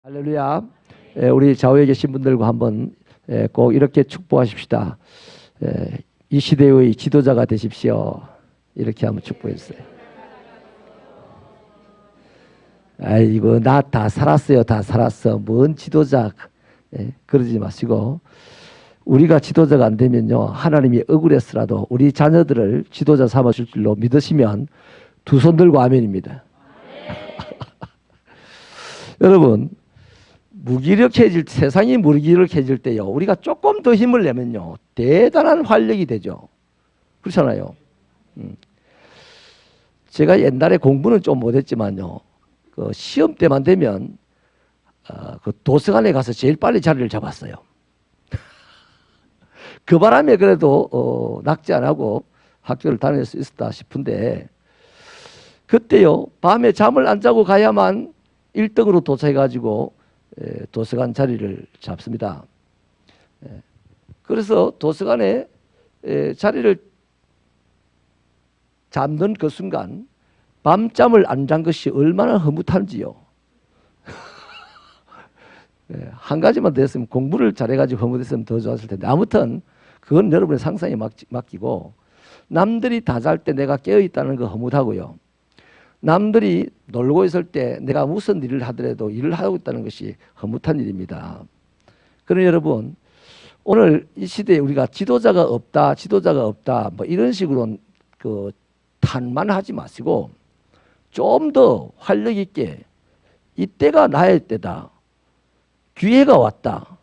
할렐루야. 우리 좌우에 계신 분들과 한번 꼭 이렇게 축복하십시다. 이 시대의 지도자가 되십시오. 이렇게 한번 축복했어요. 아이고 나 다 살았어요. 다 살았어. 뭔 지도자. 그러지 마시고 우리가 지도자가 안 되면요 하나님이 억울했으라도 우리 자녀들을 지도자 삼아줄 줄로 믿으시면 두 손 들고 아멘입니다. 여러분 세상이 무기력해질 때요 우리가 조금 더 힘을 내면요 대단한 활력이 되죠. 그렇잖아요. 제가 옛날에 공부는 좀 못했지만요 그 시험 때만 되면 그 도서관에 가서 제일 빨리 자리를 잡았어요. 그 바람에 그래도 낙지 안 하고 학교를 다닐 수 있었다 싶은데 그때요 밤에 잠을 안 자고 가야만 1등으로 도착해가지고 도서관 자리를 잡습니다. 그래서 도서관에 자리를 잡는 그 순간 밤잠을 안 잔 것이 얼마나 허무한지요. 한 가지만 더 했으면 공부를 잘해가지고 허무했으면 더 좋았을 텐데 아무튼 그건 여러분의 상상에 맡기고 남들이 다 잘 때 내가 깨어있다는 거 허무하고요. 남들이 놀고 있을 때 내가 무슨 일을 하더라도 일을 하고 있다는 것이 허무한 일입니다. 그러나 여러분 오늘 이 시대에 우리가 지도자가 없다 뭐 이런 식으로 그 탄만하지 마시고 좀 더 활력 있게 이때가 나의 때다. 기회가 왔다.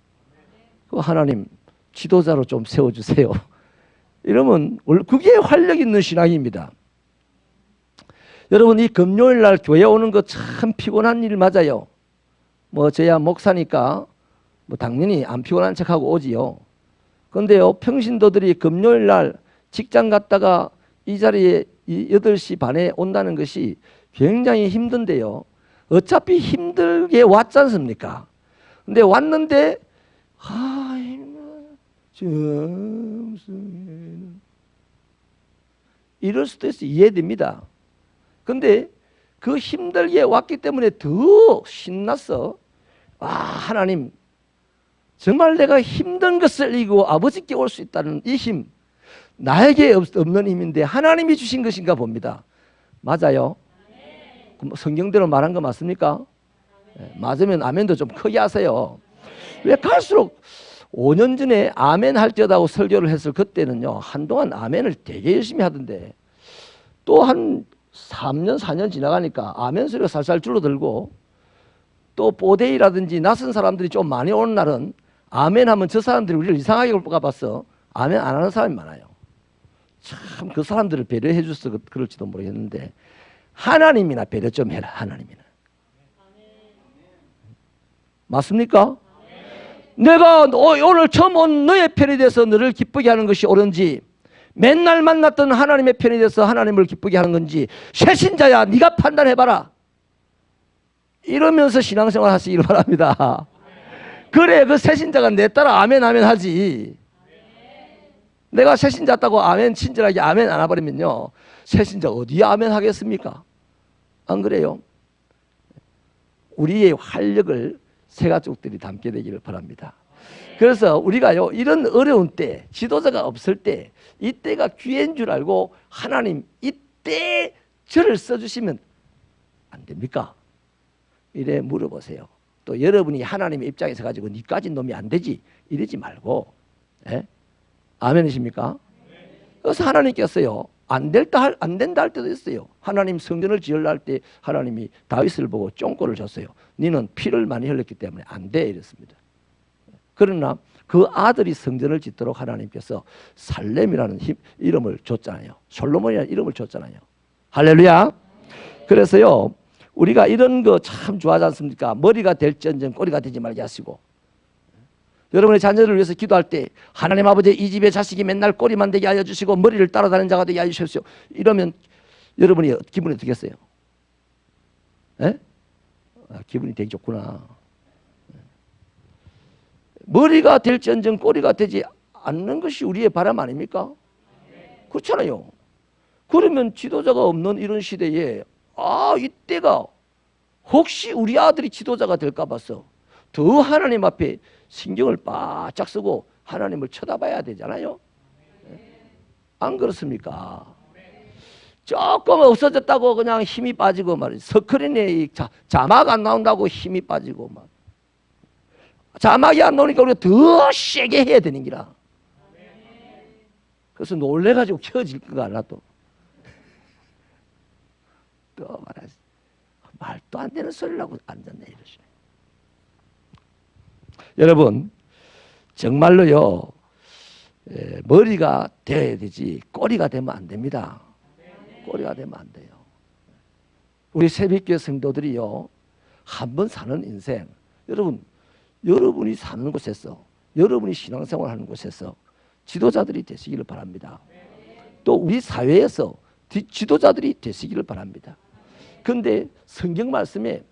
하나님 지도자로 좀 세워주세요. 이러면 그게 활력 있는 신앙입니다. 여러분 이 금요일 날 교회 오는 거 참 피곤한 일 맞아요. 뭐 저야 목사니까 뭐 당연히 안 피곤한 척하고 오지요. 그런데요 평신도들이 금요일 날 직장 갔다가 이 자리에 8시 반에 온다는 것이 굉장히 힘든데요. 어차피 힘들게 왔지 않습니까? 근데 왔는데 이럴 수도 있어요. 이해됩니다. 근데 그 힘들게 왔기 때문에 더 신났어. 하나님 정말 내가 힘든 것을 이기고 아버지께 올 수 있다는 이 힘 나에게 없는 힘인데 하나님이 주신 것인가 봅니다. 맞아요? 성경대로 말한 거 맞습니까? 맞으면 아멘도 좀 크게 하세요. 왜 갈수록 5년 전에 아멘 할지어다고 설교를 했을 그때는요 한동안 아멘을 되게 열심히 하던데 또 한 3년 4년 지나가니까 아멘 소리가 살살 줄어들고 또 보데이라든지 낯선 사람들이 좀 많이 오는 날은 아멘 하면 저 사람들이 우리를 이상하게 볼까 봐서 아멘 안 하는 사람이 많아요. 참 그 사람들을 배려해 줘서 그럴지도 모르겠는데 하나님이나 배려 좀 해라. 하나님이나. 맞습니까? 내가 오늘 처음 온 너의 편이 돼서 너를 기쁘게 하는 것이 옳은지 맨날 만났던 하나님의 편이 돼서 하나님을 기쁘게 하는 건지 새신자야 네가 판단해봐라. 이러면서 신앙생활 하시기를 바랍니다. 그래 그 새신자가 내 따라 아멘 아멘 하지. 내가 새신자 있다고 아멘 친절하게 아멘 안 해버리면요 새신자 어디에 아멘 하겠습니까? 안 그래요? 우리의 활력을 새가족들이 담게 되기를 바랍니다. 그래서 우리가요 이런 어려운 때 지도자가 없을 때 이때가 기회인 줄 알고 하나님 이때 저를 써주시면 안 됩니까? 이래 물어보세요. 또 여러분이 하나님의 입장에서 가지고 니까지 놈이 안 되지 이러지 말고 아멘이십니까? 그래서 하나님께서요 안 된다 할 때도 있어요. 하나님 성전을 지으려 할 때 하나님이 다윗을 보고 쫑꼬를 줬어요. 너는 피를 많이 흘렸기 때문에 안 돼 이랬습니다. 그러나 그 아들이 성전을 짓도록 하나님께서 살렘이라는 이름을 줬잖아요. 솔로몬이라는 이름을 줬잖아요. 할렐루야. 그래서요 우리가 이런 거 참 좋아하지 않습니까? 머리가 될지언정 꼬리가 되지 말게 하시고 여러분의 자녀를 위해서 기도할 때 하나님 아버지 이 집의 자식이 맨날 꼬리만 되게 하여 주시고 머리를 따라다니는 자가 되게 하여 주십시오. 이러면 여러분이 기분이 어떻겠어요? 기분이 되게 좋구나. 머리가 될지언정 꼬리가 되지 않는 것이 우리의 바람 아닙니까? 그렇잖아요. 그러면 지도자가 없는 이런 시대에 이때가 혹시 우리 아들이 지도자가 될까 봐서 더 하나님 앞에 신경을 바짝 쓰고 하나님을 쳐다봐야 되잖아요. 안 그렇습니까? 조금 없어졌다고 그냥 힘이 빠지고 말이죠. 스크린에 자막 안 나온다고 힘이 빠지고 막. 자막이 안 나오니까 우리가 더 세게 해야 되는 기라. 그래서 놀래가지고 켜질 거가 안 놔도. 또 말하지. 말도 안 되는 소리를 하고 앉았네 이러시네. 여러분 정말로요 머리가 돼야 되지 꼬리가 되면 안 됩니다. 꼬리가 되면 안 돼요. 우리 새벽교회 성도들이요 한 번 사는 인생 여러분이 사는 곳에서 여러분이 신앙생활 하는 곳에서 지도자들이 되시기를 바랍니다. 또 우리 사회에서 지도자들이 되시기를 바랍니다. 그런데 성경 말씀에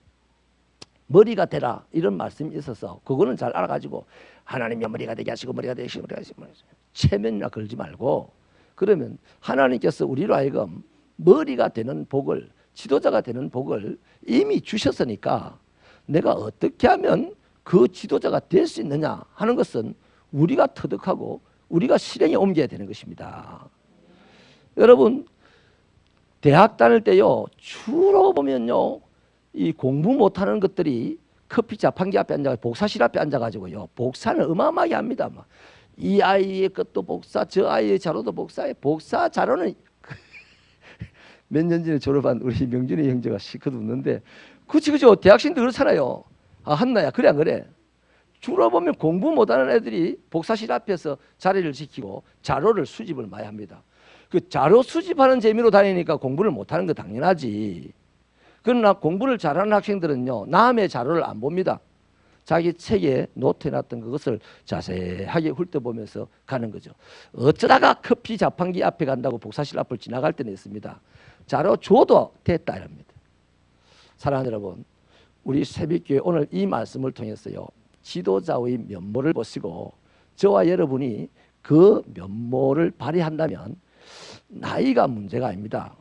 머리가 되라 이런 말씀이 있어서 그거는 잘 알아가지고 하나님이 머리가 되게 하시고 머리가 되게 하시고 머리가 되게 하시고 체면이나 걸지 말고 그러면 하나님께서 우리로 하여금 머리가 되는 복을 지도자가 되는 복을 이미 주셨으니까 내가 어떻게 하면 그 지도자가 될 수 있느냐 하는 것은 우리가 터득하고 우리가 실행에 옮겨야 되는 것입니다. 여러분 대학 다닐 때요 주로 보면요 이 공부 못하는 것들이 커피 자판기 앞에 앉아 복사실 앞에 앉아가지고요 복사는 어마어마하게 합니다. 막. 이 아이의 것도 복사 저 아이의 자료도 복사해 복사 자료는 몇 년 전에 졸업한 우리 명준이 형제가 시컷 웃는데 그죠 대학생도 그렇잖아요. 아 한나야 그래 안 그래? 주로 보면 공부 못하는 애들이 복사실 앞에서 자리를 지키고 자료를 수집을 많이 합니다. 그 자료 수집하는 재미로 다니니까 공부를 못하는 거 당연하지. 그러나 공부를 잘하는 학생들은요 남의 자료를 안 봅니다. 자기 책에 노트해놨던 그것을 자세하게 훑어보면서 가는 거죠. 어쩌다가 커피 자판기 앞에 간다고 복사실 앞을 지나갈 때는 있습니다. 자료 줘도 됐다 이럽니다. 사랑하는 여러분 우리 새벽교회 오늘 이 말씀을 통해서요 지도자의 면모를 보시고 저와 여러분이 그 면모를 발휘한다면 나이가 문제가 아닙니다.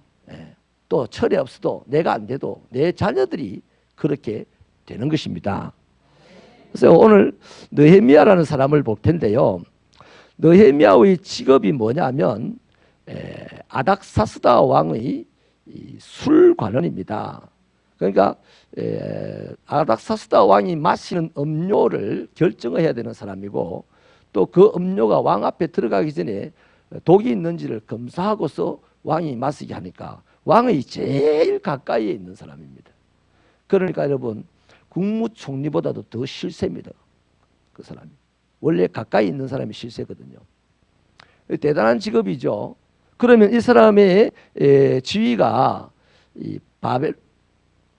또 철이 없어도 내가 안 돼도 내 자녀들이 그렇게 되는 것입니다. 그래서 오늘 느헤미야라는 사람을 볼 텐데요. 느헤미야의 직업이 뭐냐면 아닥사스다 왕의 술관원입니다. 그러니까 아닥사스다 왕이 마시는 음료를 결정해야 되는 사람이고 또 그 음료가 왕 앞에 들어가기 전에 독이 있는지를 검사하고서 왕이 마시게 하니까 왕의 제일 가까이에 있는 사람입니다. 그러니까 여러분 국무총리보다도 더 실세입니다. 그 사람이 원래 가까이 있는 사람이 실세거든요. 대단한 직업이죠. 그러면 이 사람의 지위가 이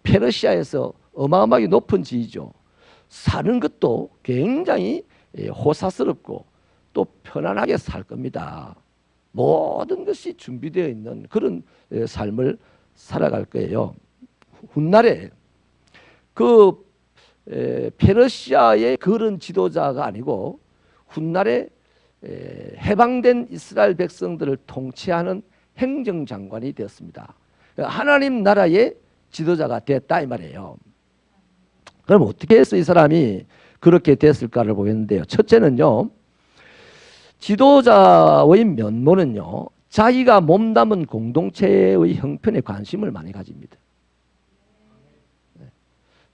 페르시아에서 어마어마하게 높은 지위죠. 사는 것도 굉장히 호사스럽고 또 편안하게 살 겁니다. 모든 것이 준비되어 있는 그런 삶을 살아갈 거예요. 훗날에 그 페르시아의 그런 지도자가 아니고 훗날에 해방된 이스라엘 백성들을 통치하는 행정장관이 되었습니다. 하나님 나라의 지도자가 됐다 이 말이에요. 그럼 어떻게 해서 이 사람이 그렇게 됐을까를 보겠는데요. 첫째는요. 지도자의 면모는요. 자기가 몸담은 공동체의 형편에 관심을 많이 가집니다.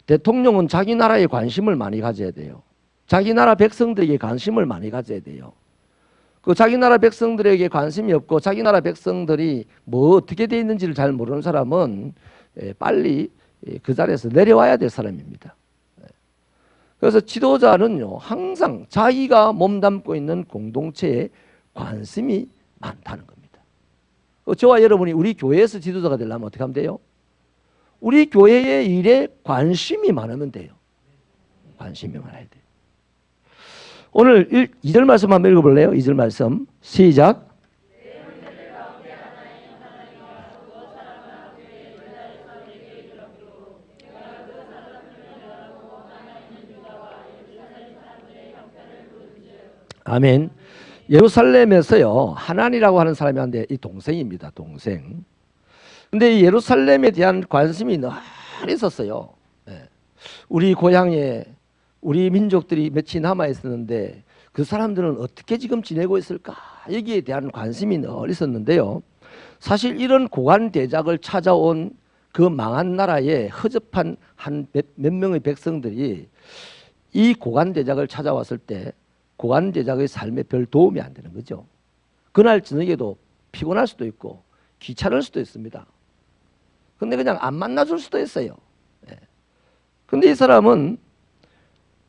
대통령은 자기 나라에 관심을 많이 가져야 돼요. 자기 나라 백성들에게 관심을 많이 가져야 돼요. 그 자기 나라 백성들에게 관심이 없고 자기 나라 백성들이 뭐 어떻게 돼 있는지를 잘 모르는 사람은 빨리 그 자리에서 내려와야 될 사람입니다. 그래서 지도자는요 항상 자기가 몸담고 있는 공동체에 관심이 많다는 겁니다. 저와 여러분이 우리 교회에서 지도자가 되려면 어떻게 하면 돼요? 우리 교회의 일에 관심이 많으면 돼요. 관심이 많아야 돼요. 오늘 2절 말씀 한번 읽어볼래요? 2절 말씀 시작. 아멘. 예루살렘에서요 하난이라고 하는 사람이 한데 이 동생입니다. 동생. 근데 이 예루살렘에 대한 관심이 늘 있었어요. 우리 고향에 우리 민족들이 몇이 남아 있었는데 그 사람들은 어떻게 지금 지내고 있을까? 여기에 대한 관심이 늘 있었는데요. 사실 이런 고관 대작을 찾아온 그 망한 나라의 허접한 몇 명의 백성들이 이 고관 대작을 찾아왔을 때 고관 대작의 삶에 별 도움이 안 되는 거죠. 그날 저녁에도 피곤할 수도 있고 귀찮을 수도 있습니다. 근데 그냥 안 만나줄 수도 있어요. 근데 이 사람은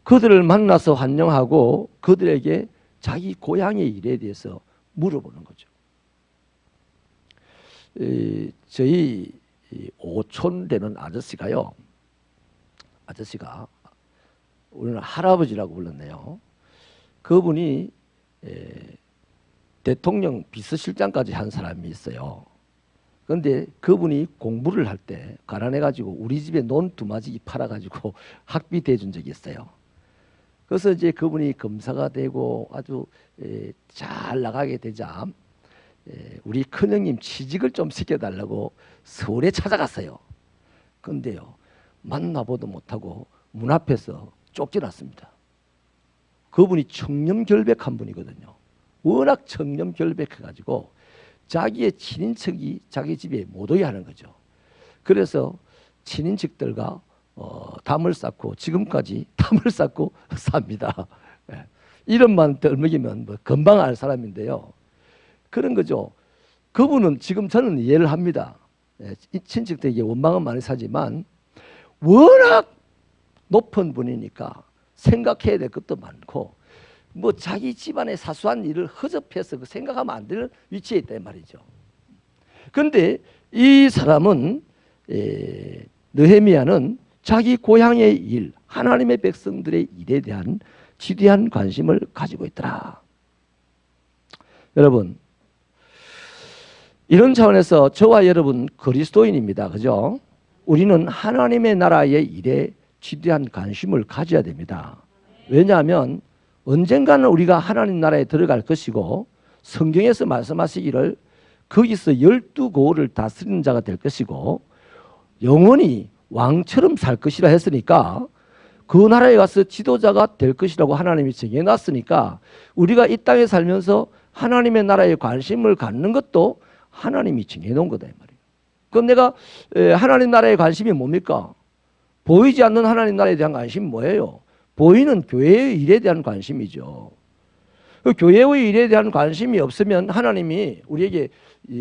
그들을 만나서 환영하고 그들에게 자기 고향의 일에 대해서 물어보는 거죠. 저희 오촌 되는 아저씨가 우리는 할아버지라고 불렀네요. 그분이 대통령 비서실장까지 한 사람이 있어요. 그런데 그분이 공부를 할 때 가난해가지고 우리 집에 논 2마지기 팔아가지고 학비 대준 적이 있어요. 그래서 이제 그분이 검사가 되고 아주 잘 나가게 되자 우리 큰형님 취직을 좀 시켜달라고 서울에 찾아갔어요. 그런데요, 만나보도 못하고 문 앞에서 쫓겨났습니다. 그분이 청렴결백한 분이거든요. 워낙 청렴결백해가지고 자기의 친인척이 자기 집에 못 오게 하는 거죠. 그래서 친인척들과 담을 쌓고 지금까지 담을 쌓고 삽니다. 이름만 덜먹이면 뭐 금방 알 사람인데요. 그런 거죠. 그분은 지금 저는 이해를 합니다. 친척들에게 원망은 많이 사지만 워낙 높은 분이니까 생각해야 될 것도 많고 뭐 자기 집안의 사소한 일을 허접해서 생각하면 안 되는 위치에 있단 말이죠. 그런데 이 사람은 느헤미야는 자기 고향의 일, 하나님의 백성들의 일에 대한 지대한 관심을 가지고 있더라. 여러분, 이런 차원에서 저와 여러분 그리스도인입니다. 그죠? 우리는 하나님의 나라의 일에 지대한 관심을 가져야 됩니다. 왜냐하면 언젠가는 우리가 하나님 나라에 들어갈 것이고 성경에서 말씀하시기를 거기서 12고을을 다스리는 자가 될 것이고 영원히 왕처럼 살 것이라 했으니까 그 나라에 가서 지도자가 될 것이라고 하나님이 정해놨으니까 우리가 이 땅에 살면서 하나님의 나라에 관심을 갖는 것도 하나님이 정해놓은 거다 이 말이에요. 그럼 내가 하나님 나라의 관심이 뭡니까? 보이지 않는 하나님 나라에 대한 관심이 뭐예요? 보이는 교회의 일에 대한 관심이죠. 그 교회의 일에 대한 관심이 없으면 하나님이 우리에게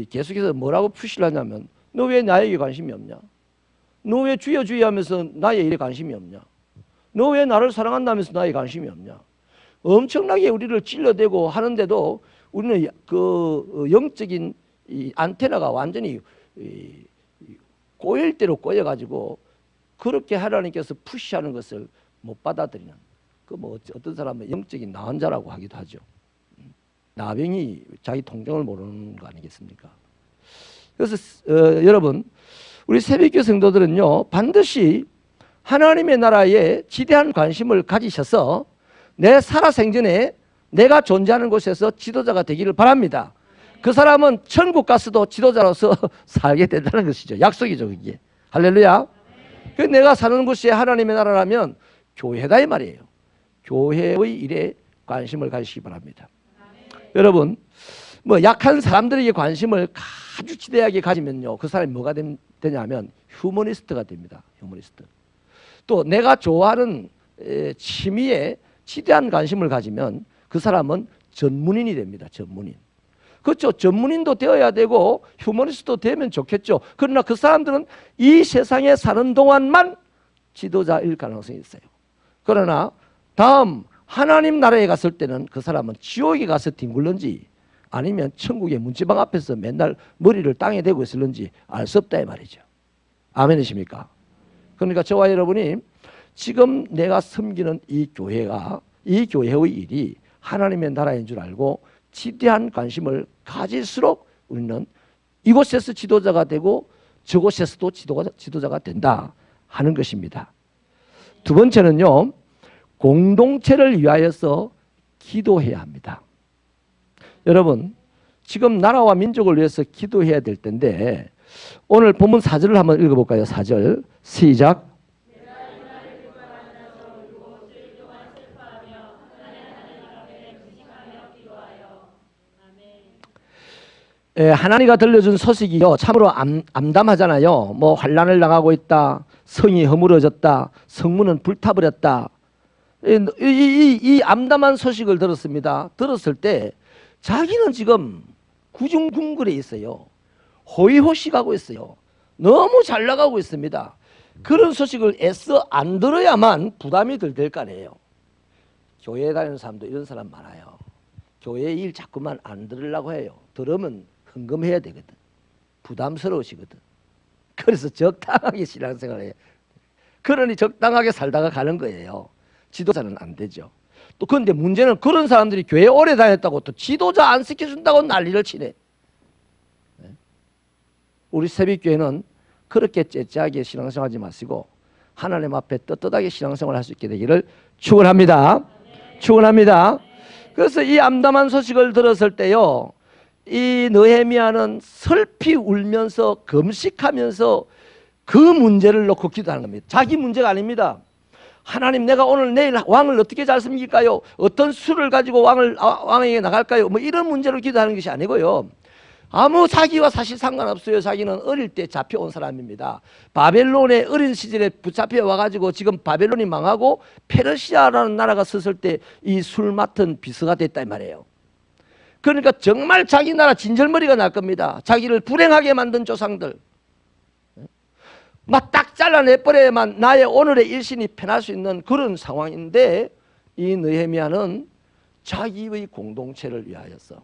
계속해서 뭐라고 푸시를 하냐면 너 왜 나에게 관심이 없냐? 너 왜 주여 주여 하면서 나의 일에 관심이 없냐? 너 왜 나를 사랑한다면서 나에 관심이 없냐? 엄청나게 우리를 찔러대고 하는데도 우리는 그 영적인 이 안테나가 완전히 꼬일 대로 꼬여가지고 그렇게 하나님께서 푸시하는 것을 못 받아들이는 그 뭐 어떤 사람은 영적인 나환자라고 하기도 하죠. 나병이 자기 통정을 모르는 거 아니겠습니까? 그래서 여러분 우리 새벽교 성도들은요 반드시 하나님의 나라에 지대한 관심을 가지셔서 내 살아생전에 내가 존재하는 곳에서 지도자가 되기를 바랍니다. 그 사람은 천국 가서도 지도자로서 살게 된다는 것이죠. 약속이죠 그게. 할렐루야. 내가 사는 곳이 하나님의 나라라면 교회다 이 말이에요. 교회의 일에 관심을 가지시기 바랍니다. 여러분 뭐 약한 사람들에게 관심을 아주 지대하게 가지면요 그 사람이 뭐가 되냐면 휴머니스트가 됩니다. 휴머니스트. 또 내가 좋아하는 취미에 지대한 관심을 가지면 그 사람은 전문인이 됩니다. 전문인. 그렇죠. 전문인도 되어야 되고 휴머니스트도 되면 좋겠죠. 그러나 그 사람들은 이 세상에 사는 동안만 지도자일 가능성이 있어요. 그러나 다음 하나님 나라에 갔을 때는 그 사람은 지옥에 가서 뒹굴는지 아니면 천국의 문지방 앞에서 맨날 머리를 땅에 대고 있을는지 알 수 없다 이 말이죠. 아멘이십니까? 그러니까 저와 여러분이 지금 내가 섬기는 이 교회가 이 교회의 일이 하나님의 나라인 줄 알고 지대한 관심을 가질수록 우리는 이곳에서 지도자가 되고 저곳에서도 지도자가 된다 하는 것입니다. 두 번째는요. 공동체를 위하여서 기도해야 합니다. 여러분 지금 나라와 민족을 위해서 기도해야 될 텐데 오늘 본문 4절을 한번 읽어볼까요? 4절 시작. 하나님과 들려준 소식이요 참으로 암담하잖아요. 뭐 환난을 당하고 있다, 성이 허물어졌다, 성문은 불타버렸다. 이 암담한 소식을 들었습니다. 들었을 때 자기는 지금 구중궁궐에 있어요. 호의호식하고 있어요. 너무 잘 나가고 있습니다. 그런 소식을 애써 안 들어야만 부담이 덜 될 거 아니에요. 교회에 다니는 사람도 이런 사람 많아요. 교회 일 자꾸만 안 들으려고 해요. 들으면 흥금해야 되거든. 부담스러우시거든. 그래서 적당하게 신앙생활을 해요. 그러니 적당하게 살다가 가는 거예요. 지도자는 안 되죠. 또 그런데 문제는 그런 사람들이 교회 오래 다녔다고 또 지도자 안 시켜준다고 난리를 치네. 우리 새벽교회는 그렇게 째째하게 신앙생활하지 마시고 하나님 앞에 떳떳하게 신앙생활을 할 수 있게 되기를 축원합니다. 축원합니다. 그래서 이 암담한 소식을 들었을 때요, 이 느헤미야는 슬피 울면서 금식하면서 그 문제를 놓고 기도하는 겁니다. 자기 문제가 아닙니다. 하나님, 내가 오늘 내일 왕을 어떻게 잘 섬길까요? 어떤 수를 가지고 왕에게 나갈까요? 뭐 이런 문제로 기도하는 것이 아니고요. 아무 자기와 사실 상관없어요. 자기는 어릴 때 잡혀온 사람입니다. 바벨론의 어린 시절에 붙잡혀 와가지고 지금 바벨론이 망하고 페르시아라는 나라가 섰을 때 이 술 맡은 비서가 됐다 이 말이에요. 그러니까 정말 자기 나라 진절머리가 날 겁니다. 자기를 불행하게 만든 조상들 막 딱 잘라내버려야만 나의 오늘의 일신이 편할 수 있는 그런 상황인데, 이 느헤미야는 자기의 공동체를 위하여서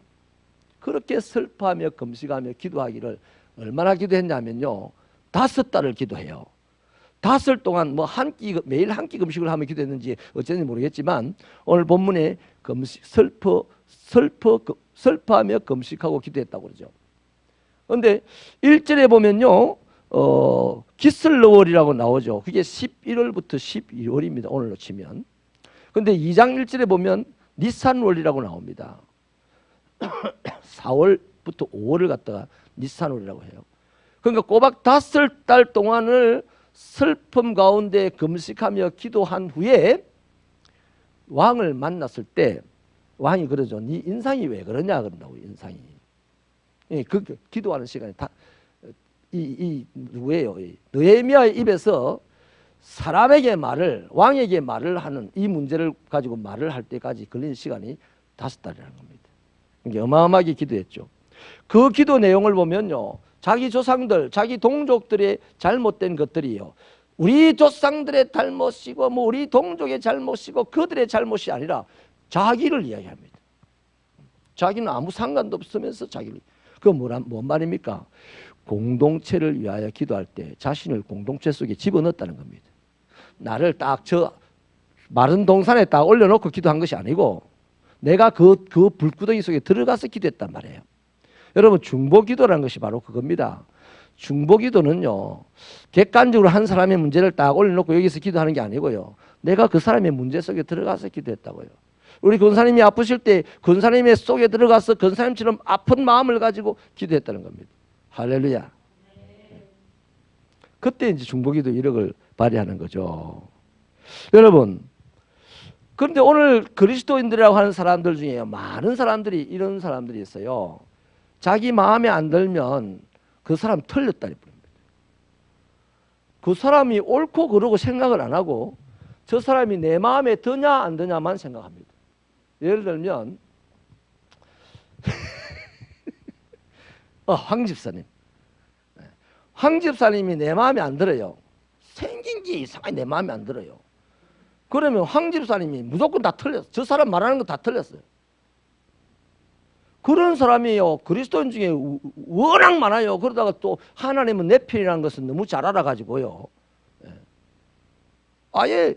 그렇게 슬퍼하며 금식하며 기도하기를 얼마나 기도했냐면요, 5달을 기도해요. 5달 동안 뭐 매일 한 끼 금식을 하며 기도했는지 어쨌는지 모르겠지만 오늘 본문에 슬퍼하며 금식하고 기도했다고 그러죠. 그런데 1절에 보면요, 기슬러월이라고 나오죠. 그게 11월부터 12월입니다. 오늘로 치면. 그런데 2장 1절에 보면 니산월이라고 나옵니다. 4월부터 5월을 갖다가 니산월이라고 해요. 그러니까 꼬박 5달 동안을 슬픔 가운데 금식하며 기도한 후에 왕을 만났을 때 왕이 그러죠. 네 인상이 왜 그러냐 그런다고. 인상이. 그 기도하는 시간에 다 누구예요? 느헤미야의 입에서 사람에게 말을, 왕에게 말을 하는 이 문제를 가지고 말을 할 때까지 걸린 시간이 5달이라는 겁니다. 이게 어마어마하게 기도했죠. 그 기도 내용을 보면요, 자기 조상들, 자기 동족들의 잘못된 것들이요, 우리 조상들의 잘못이고 뭐 우리 동족의 잘못이고 그들의 잘못이 아니라 자기를 이야기합니다. 자기는 아무 상관도 없으면서 자기를. 그건 뭔 말입니까? 공동체를 위하여 기도할 때 자신을 공동체 속에 집어넣었다는 겁니다. 나를 딱 저 마른 동산에 딱 올려놓고 기도한 것이 아니고 내가 그 불구덩이 속에 들어가서 기도했단 말이에요. 여러분, 중보기도라는 것이 바로 그겁니다. 중보기도는요, 객관적으로 한 사람의 문제를 딱 올려놓고 여기서 기도하는 게 아니고요, 내가 그 사람의 문제 속에 들어가서 기도했다고요. 우리 권사님이 아프실 때 권사님의 속에 들어가서 권사님처럼 아픈 마음을 가지고 기도했다는 겁니다. 할렐루야. 그때 이제 중보기도 이력을 발휘하는 거죠. 여러분, 그런데 오늘 그리스도인들이라고 하는 사람들 중에 많은 사람들이 이런 사람들이 있어요. 자기 마음에 안 들면 그 사람 틀렸다 이럽니다. 그 사람이 옳고 그르고 생각을 안 하고 저 사람이 내 마음에 드냐 안 드냐만 생각합니다. 예를 들면 황 집사님. 황 집사님이 내 마음에 안 들어요. 생긴 게 이상하게 내 마음에 안 들어요. 그러면 황 집사님이 무조건 다 틀렸어요. 저 사람 말하는 거 다 틀렸어요. 그런 사람이요, 그리스도인 중에 워낙 많아요. 그러다가 또 하나님은 내 편이라는 것은 너무 잘 알아가지고요, 아예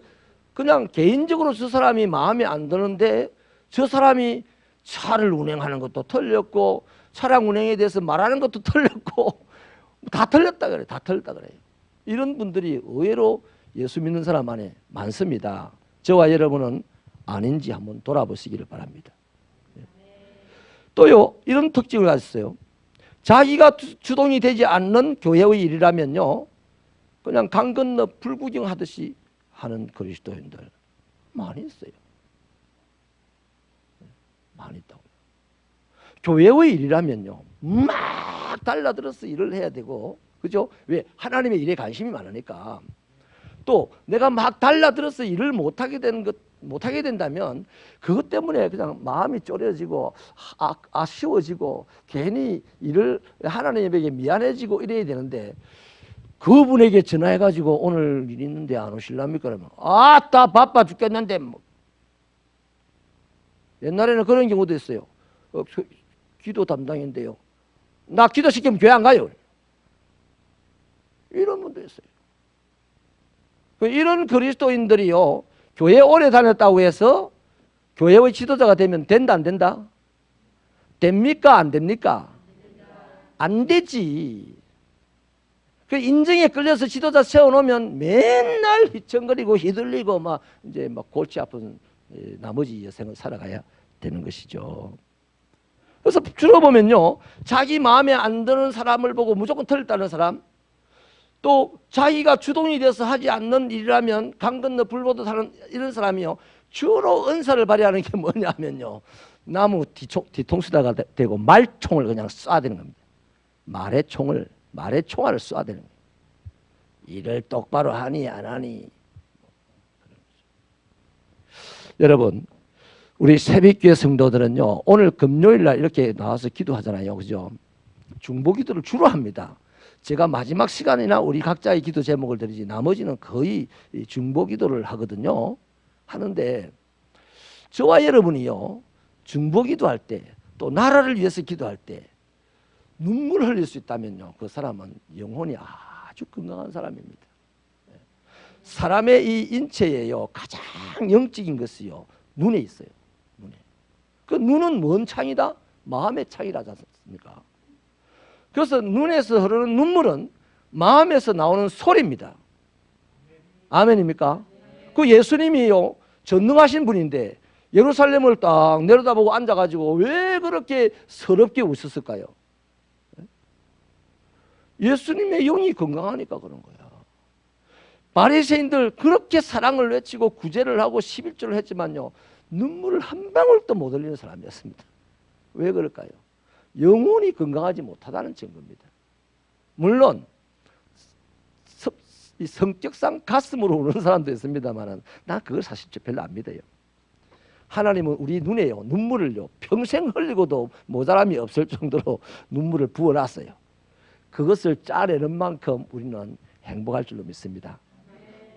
그냥 개인적으로 저 사람이 마음에 안 드는데 저 사람이 차를 운행하는 것도 틀렸고 차량 운행에 대해서 말하는 것도 틀렸고 다 틀렸다 그래요. 다 틀렸다 그래요. 이런 분들이 의외로 예수 믿는 사람 안에 많습니다. 저와 여러분은 아닌지 한번 돌아보시기를 바랍니다. 또요, 이런 특징을 가졌어요. 자기가 주동이 되지 않는 교회의 일이라면요, 그냥 강 건너 불구경하듯이 하는 그리스도인들 많이 있어요. 많이 있다고요. 교회의 일이라면요, 막 달라들어서 일을 해야 되고, 그죠? 왜? 하나님의 일에 관심이 많으니까. 또 내가 막 달라들어서 일을 못하게 된다면 그것 때문에 그냥 마음이 쪼려지고 아쉬워지고 괜히 일을 하나님에게 미안해지고 이래야 되는데, 그분에게 전화해가지고 오늘 일 있는데 안 오실랍니까? 그러면 아따 바빠 죽겠는데 뭐. 옛날에는 그런 경우도 있어요. 기도 담당인데요, 나 기도시키면 교회 안 가요. 이런 분도 있어요. 이런 그리스도인들이요, 교회 오래 다녔다고 해서 교회의 지도자가 되면 된다 안 된다? 됩니까 안 됩니까? 안 되지. 그 인정에 끌려서 지도자 세워놓으면 맨날 휘청거리고 휘둘리고 막 이제 막 골치 아픈 나머지 여생을 살아가야 되는 것이죠. 그래서 주로 보면요, 자기 마음에 안 드는 사람을 보고 무조건 틀렸다는 사람, 또 자기가 주동이 돼서 하지 않는 일이라면 강 건너 불 보듯 하는 이런 사람이요, 주로 은사를 발휘하는 게 뭐냐면요, 나무 뒤통수다가 대고 말총을 그냥 쏴야 되는 겁니다. 말의 총알을 쏴야 되는 거예요. 일을 똑바로 하니 안 하니. 여러분, 우리 새벽교회 성도들은요, 오늘 금요일날 이렇게 나와서 기도하잖아요, 그죠? 중보기도를 주로 합니다. 제가 마지막 시간이나 우리 각자의 기도 제목을 드리지 나머지는 거의 중보기도를 하거든요. 하는데 저와 여러분이요, 중보기도할 때, 또 나라를 위해서 기도할 때 눈물을 흘릴 수 있다면요, 그 사람은 영혼이 아주 건강한 사람입니다. 사람의 이 인체에요, 가장 영적인 것이요, 눈에 있어요. 눈에. 그 눈은 뭔 창이다? 마음의 창이라지 않습니까? 그래서 눈에서 흐르는 눈물은 마음에서 나오는 소리입니다. 아멘입니까? 그 예수님이요, 전능하신 분인데 예루살렘을 딱 내려다보고 앉아가지고 왜 그렇게 서럽게 웃었을까요? 예수님의 영이 건강하니까 그런 거야. 바리새인들 그렇게 사랑을 외치고 구제를 하고 11조를 했지만요, 눈물을 한 방울도 못 흘리는 사람이었습니다. 왜 그럴까요? 영혼이 건강하지 못하다는 증거입니다. 물론 성격상 가슴으로 우는 사람도 있습니다만 난 그걸 사실 별로 안 믿어요. 하나님은 우리 눈에요, 눈물을요, 평생 흘리고도 모자람이 없을 정도로 눈물을 부어놨어요. 그것을 짜내는 만큼 우리는 행복할 줄로 믿습니다.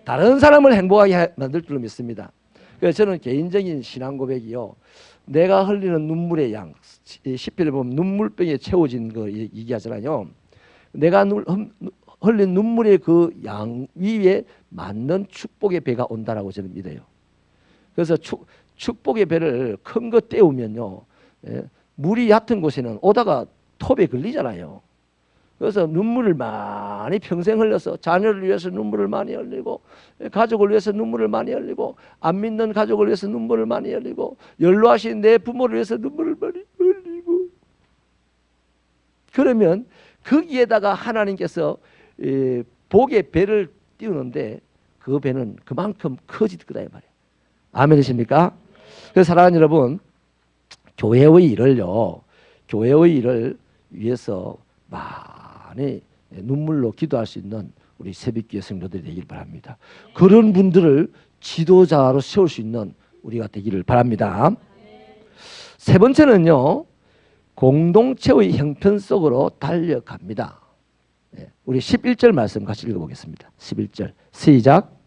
다른 사람을 행복하게 만들 줄로 믿습니다. 그래서 저는 개인적인 신앙 고백이요, 내가 흘리는 눈물의 양, 시편을 보면 눈물병에 채워진 거 얘기하잖아요. 내가 흘린 눈물의 그 양 위에 맞는 축복의 배가 온다라고 저는 믿어요. 그래서 축복의 배를 큰 거 떼우면요, 물이 얕은 곳에는 오다가 톱에 걸리잖아요. 그래서 눈물을 많이 평생 흘려서 자녀를 위해서 눈물을 많이 흘리고, 가족을 위해서 눈물을 많이 흘리고, 안 믿는 가족을 위해서 눈물을 많이 흘리고, 연로하신 내 부모를 위해서 눈물을 많이 흘리고, 그러면 거기에다가 하나님께서 복의 배를 띄우는데 그 배는 그만큼 커질 거다 이 말이에요. 아멘이십니까? 그래서 사랑하는 여러분, 교회의 일을 위해서 많이 눈물로 기도할 수 있는 우리 새벽기도 성도들이 되길 바랍니다. 그런 분들을 지도자로 세울 수 있는 우리가 되기를 바랍니다. 세 번째는요, 공동체의 형편 속으로 달려갑니다. 우리 11절 말씀 같이 읽어보겠습니다. 11절 시작.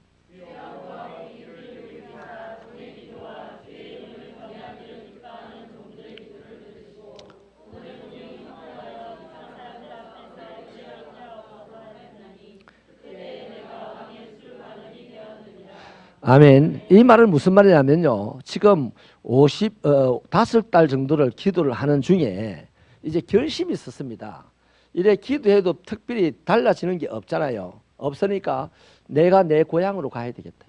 아멘. 이 말은 무슨 말이냐면요, 지금 5달 정도를 기도를 하는 중에 이제 결심이 있었습니다. 이래 기도해도 특별히 달라지는 게 없잖아요. 없으니까 내가 내 고향으로 가야 되겠다.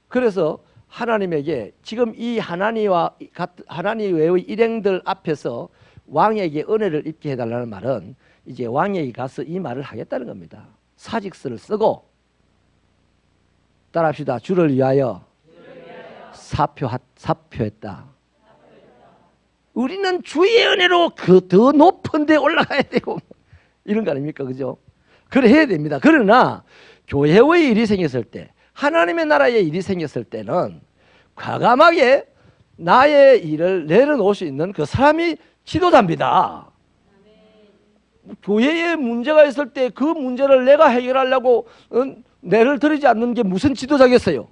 그래서 하나님에게 지금 이 하나님 외의 일행들 앞에서 왕에게 은혜를 입게 해달라는 말은 이제 왕에게 가서 이 말을 하겠다는 겁니다. 사직서를 쓰고, 따라합시다. 주를 위하여 사표했다. 우리는 주의 은혜로 그 더 높은 데 올라가야 되고 이런 거 아닙니까? 그죠? 그래 해야 됩니다. 그러나 교회의 일이 생겼을 때, 하나님의 나라의 일이 생겼을 때는 과감하게 나의 일을 내려놓을 수 있는 그 사람이 지도자입니다. 교회에 문제가 있을 때 그 문제를 내가 해결하려고 내를 들이지 않는 게 무슨 지도자겠어요?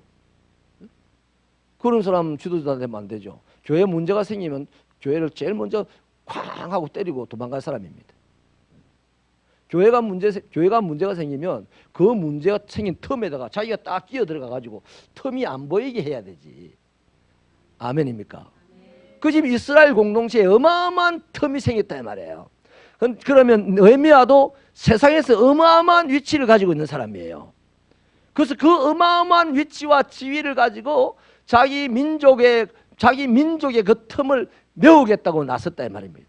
그런 사람 지도자 되면 안 되죠. 교회에 문제가 생기면 교회를 제일 먼저 쾅 하고 때리고 도망갈 사람입니다. 교회가 문제가 생기면 그 문제가 생긴 틈에다가 자기가 딱 끼어 들어가 가지고 틈이 안 보이게 해야 되지. 아멘입니까? 그 집 이스라엘 공동체에 어마어마한 틈이 생겼다 이 말이에요. 그러면 느헤미야도 세상에서 어마어마한 위치를 가지고 있는 사람이에요. 그래서 그 어마어마한 위치와 지위를 가지고 자기 민족의 그 틈을 메우겠다고 나섰다 이 말입니다.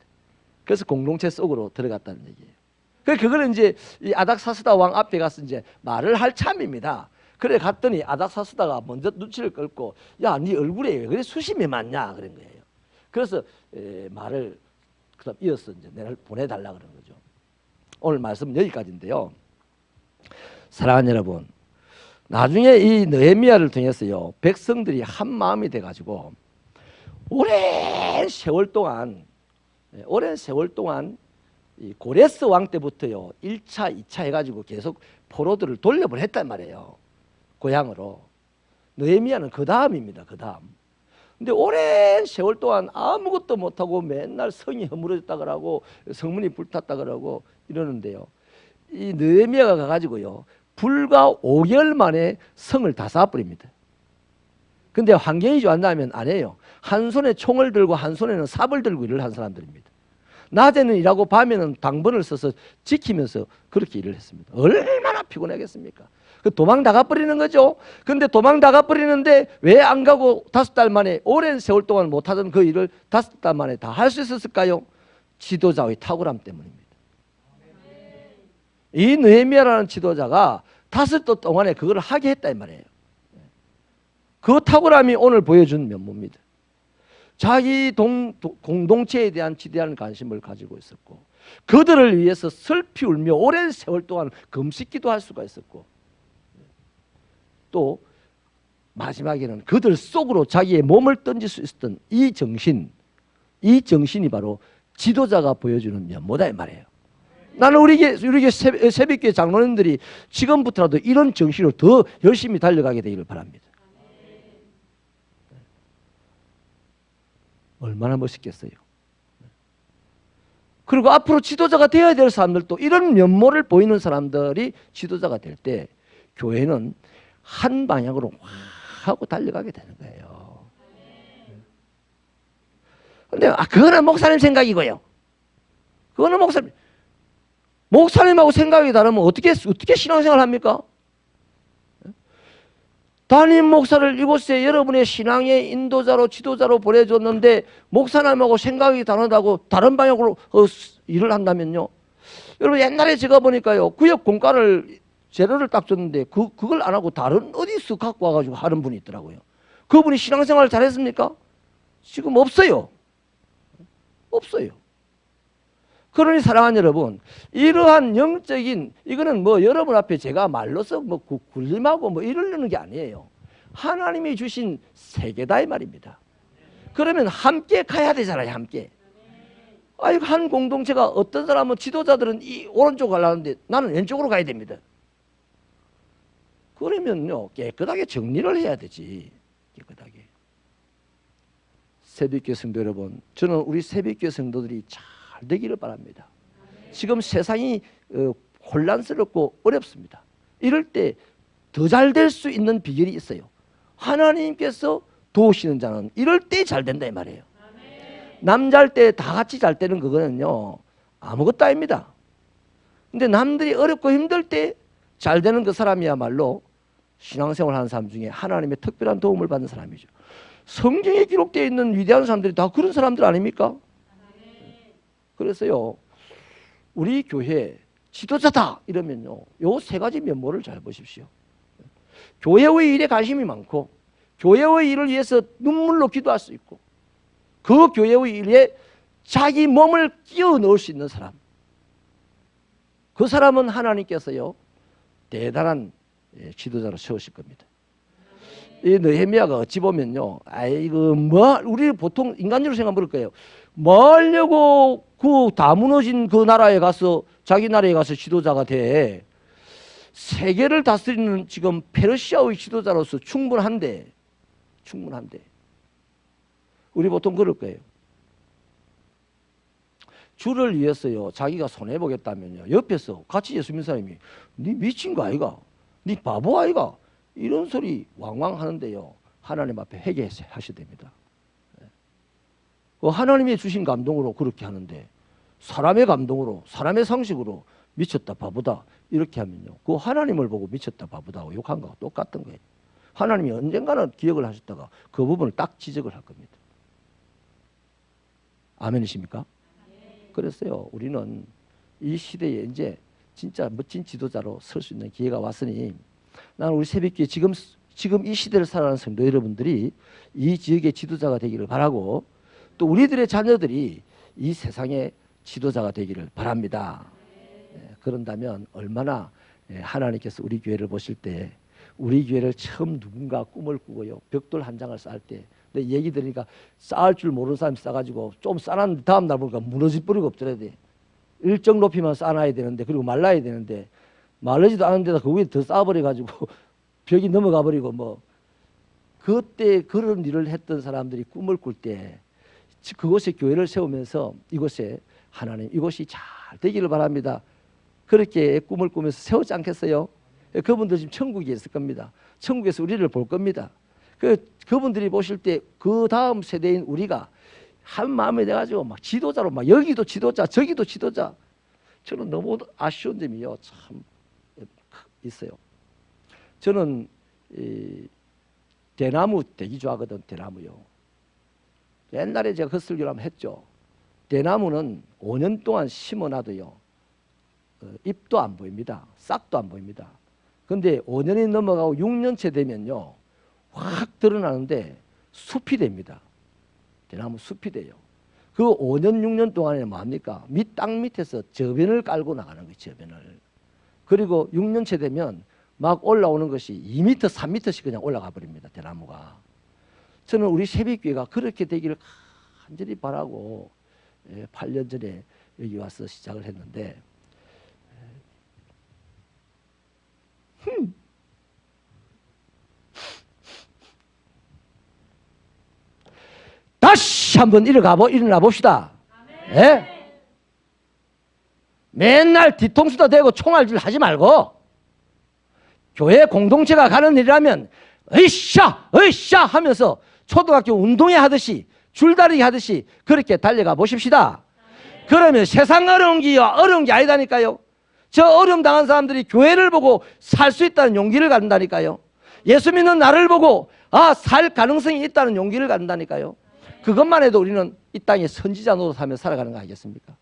그래서 공동체 속으로 들어갔다는 얘기예요. 그걸 이제 이 아닥사스다 왕 앞에 가서 이제 말을 할 참입니다. 그래 갔더니 아닥사스다가 먼저 눈치를 끌고, 야, 네 얼굴에 왜 그래 수심이 많냐 그런 거예요. 그래서 말을 그다음 이어서 이제 내를 보내달라 그런 거죠. 오늘 말씀 여기까지인데요. 사랑하는 여러분, 나중에 이 느헤미야를 통해서요, 백성들이 한 마음이 돼가지고 오랜 세월 동안 이 고레스 왕 때부터요 1차, 2차 해가지고 계속 포로들을 돌려보냈단 말이에요. 고향으로. 느헤미야는 그 다음입니다. 그 다음. 근데 오랜 세월 동안 아무것도 못하고 맨날 성이 허물어졌다 그러고 성문이 불탔다 그러고 이러는데요. 이 느헤미야가 가가지고요 불과 5개월 만에 성을 다 쌓아버립니다. 근데 환경이 좋았나면 안 해요. 한 손에 총을 들고 한 손에는 삽을 들고 일을 한 사람들입니다. 낮에는 일하고 밤에는 당번을 써서 지키면서 그렇게 일을 했습니다. 얼마나 피곤하겠습니까? 도망 나가버리는 거죠. 근데 도망 나가버리는데 왜 안 가고 5달 만에, 오랜 세월 동안 못하던 그 일을 5달 만에 다 할 수 있었을까요? 지도자의 탁월함 때문입니다. 이 느헤미야라는 지도자가 5달 동안에 그걸 하게 했다 이 말이에요. 그 탁월함이 오늘 보여준 면모입니다. 자기 공동체에 대한 지대한 관심을 가지고 있었고, 그들을 위해서 슬피 울며 오랜 세월 동안 금식기도 할 수가 있었고, 또 마지막에는 그들 속으로 자기의 몸을 던질 수 있었던 이 정신이 바로 지도자가 보여주는 면모다 이 말이에요. 나는 우리 새벽교회 장로님들이 지금부터라도 이런 정신으로 더 열심히 달려가게 되기를 바랍니다. 얼마나 멋있겠어요. 그리고 앞으로 지도자가 되어야 될 사람들도 이런 면모를 보이는 사람들이 지도자가 될 때 교회는 한 방향으로 확 하고 달려가게 되는 거예요. 근데 그거는 목사님 생각이고요. 그거는 목사님하고 생각이 다르면 어떻게 신앙생활 합니까? 담임 목사를 이곳에 여러분의 신앙의 인도자로 지도자로 보내줬는데 목사님하고 생각이 다르다고 다른 방향으로 일을 한다면요. 여러분 옛날에 제가 보니까요 구역 공간을 재료를 딱 줬는데 그걸 안 하고 다른 어디서 갖고 와가지고 하는 분이 있더라고요. 그분이 신앙생활 잘했습니까? 지금 없어요. 없어요. 그러니 사랑하는 여러분, 이러한 영적인, 이거는 뭐 여러분 앞에 제가 말로서 뭐 군림하고 뭐 이러려는 게 아니에요. 하나님이 주신 세계다 이 말입니다. 그러면 함께 가야 되잖아요. 함께. 아니 한 공동체가 어떤 사람은 지도자들은 이 오른쪽 가려는데 나는 왼쪽으로 가야 됩니다. 그러면요 깨끗하게 정리를 해야 되지. 깨끗하게. 새벽교회 성도 여러분, 저는 우리 새벽교회 성도들이 잘 되기를 바랍니다. 지금 세상이 혼란스럽고 어렵습니다. 이럴 때 더 잘 될 수 있는 비결이 있어요. 하나님께서 도우시는 자는 이럴 때 잘 된다 이 말이에요. 남 잘 때 다 같이 잘 때는 그거는요 아무것도 아닙니다. 근데 남들이 어렵고 힘들 때 잘 되는 그 사람이야말로 신앙생활 하는 사람 중에 하나님의 특별한 도움을 받는 사람이죠. 성경에 기록되어 있는 위대한 사람들이 다 그런 사람들 아닙니까? 그래서요 우리 교회 지도자다 이러면요 요 3가지 면모를 잘 보십시오. 교회의 일에 관심이 많고 교회의 일을 위해서 눈물로 기도할 수 있고 그 교회의 일에 자기 몸을 끼워 넣을 수 있는 사람, 그 사람은 하나님께서요 대단한 지도자로 세우실 겁니다. 이 느헤미야가 어찌 보면요, 아이고 뭐 우리 보통 인간적으로 생각해볼 거예요. 뭐 하려고 그 다 무너진 그 나라에 가서 자기 나라에 가서 지도자가 돼. 세계를 다스리는 지금 페르시아의 지도자로서 충분한데 우리 보통 그럴 거예요. 주를 위해서요 자기가 손해보겠다면요 옆에서 같이 예수 믿는 사람이 니 미친 거 아이가? 니 바보 아이가? 이런 소리 왕왕 하는데요 하나님 앞에 회개하셔야 됩니다. 하나님이 주신 감동으로 그렇게 하는데 사람의 감동으로 사람의 상식으로 미쳤다 바보다 이렇게 하면요 그 하나님을 보고 미쳤다 바보다 욕한 거하고 똑같은 거예요. 하나님이 언젠가는 기억을 하셨다가 그 부분을 딱 지적을 할 겁니다. 아멘이십니까? 그랬어요. 우리는 이 시대에 이제 진짜 멋진 지도자로 설 수 있는 기회가 왔으니 나는 우리 새벽기에 지금 이 시대를 살아가는 성도 여러분들이 이 지역의 지도자가 되기를 바라고 또 우리들의 자녀들이 이 세상의 지도자가 되기를 바랍니다. 그런다면 얼마나 하나님께서 우리 교회를 보실 때 우리 교회를 처음 누군가 꿈을 꾸고요 벽돌 한 장을 쌓을 때 내 얘기 들으니까 쌓을 줄 모르는 사람이 쌓아가지고 좀 쌓았는데 다음 날 보니까 무너질 뿌리가 없더래야 돼. 일정 높이만 쌓아놔야 되는데 그리고 말라야 되는데 마르지도 않은데다 그 위에 더 쌓아버려가지고 벽이 넘어가 버리고 뭐 그때 그런 일을 했던 사람들이 꿈을 꿀 때 그곳에 교회를 세우면서 이곳에 하나님 이곳이 잘 되기를 바랍니다. 그렇게 꿈을 꾸면서 세우지 않겠어요? 그분들 지금 천국에 있을 겁니다. 천국에서 우리를 볼 겁니다. 그분들이 보실 때 그 다음 세대인 우리가 한 마음이 돼가지고 막 지도자로 막 여기도 지도자 저기도 지도자 저는 너무 아쉬운 점이요 참 있어요. 저는 이 대나무 되게 좋아하거든. 대나무요. 옛날에 제가 그 설교를 한번 했죠. 대나무는 5년 동안 심어놔도요 잎도 안 보입니다. 싹도 안 보입니다. 근데 5년이 넘어가고 6년째 되면요 확 드러나는데 숲이 됩니다. 대나무 숲이 돼요. 그 5년 6년 동안에 뭡니까? 땅 밑에서 저변을 깔고 나가는 거예요. 저변을. 그리고 6년째 되면 막 올라오는 것이 2m 3m씩 그냥 올라가 버립니다. 대나무가. 저는 우리 새벽교회가 그렇게 되기를 간절히 바라고 8년 전에 여기 와서 시작을 했는데 다시 한번 일어나 봅시다. 예? 맨날 뒤통수도 대고 총알질 하지 말고 교회 공동체가 가는 일이라면 으쌰 으쌰 하면서 초등학교 운동회 하듯이 줄다리기 하듯이 그렇게 달려가 보십시다. 그러면 세상 어려운 게 아니다니까요. 저 어려움 당한 사람들이 교회를 보고 살 수 있다는 용기를 갖는다니까요. 예수 믿는 나를 보고 살 가능성이 있다는 용기를 갖는다니까요. 그것만 해도 우리는 이 땅에 선지자 노릇하며 살아가는 거 아니겠습니까?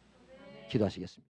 기도하시겠습니다.